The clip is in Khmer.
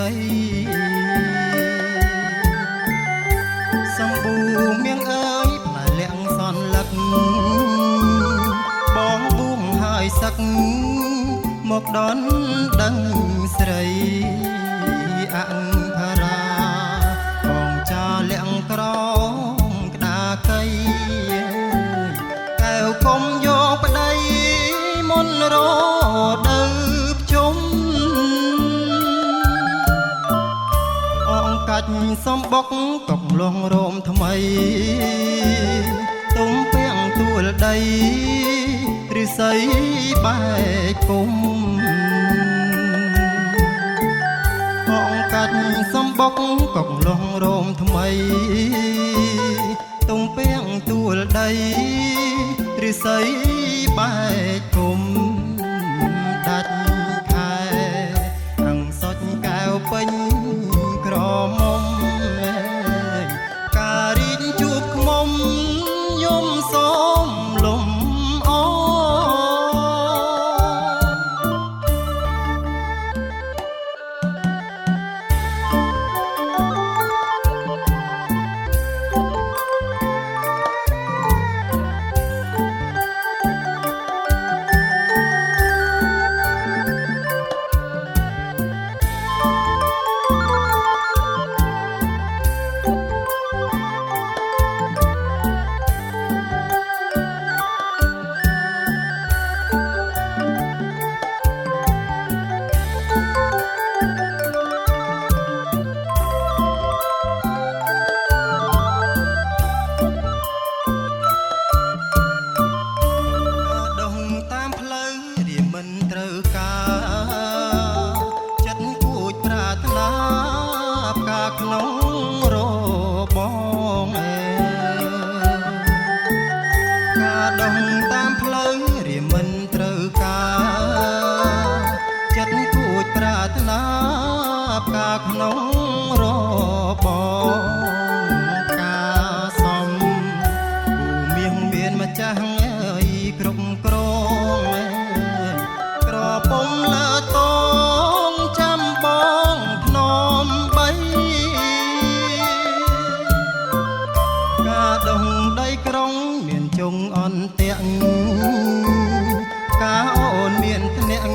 រីសម្បូមៀងអើយផ្លែលៀងសន់លឹកបងបួងហើយសឹកមកដនដឹងស្រីអង្ខារាបងចាលៀងក្រមក្តាកៃកែវកុំយកប្តីមុនរដូវភ្ជុំអងកាច់សំបុកកំឡងរោមថ្មីទុំពាំងទួលដីរិស័យបែកគុំអងកាច់សំបុកកំឡងរោមថ្មីទុំពាំងទួលដីរិស័យបែកគុំដាច់ខែអង្គសុចកែវពេញក្រមុំការរីកជួបខ្មុំយំសូមលំអក្នុងរបងការដងតាមផ្លូវរៀមិនត្រូវការចិត្តគួចប្រាថ្នាផ្កាក្នុងរបងការសំគូមាសមានម្ចាស់គ្រប់គ្រងក្រពុំលើតងចាំបងភ្នំបីការដងដីក្រុងមានជងអន្ទាក់ការអូនមានធ្នាក់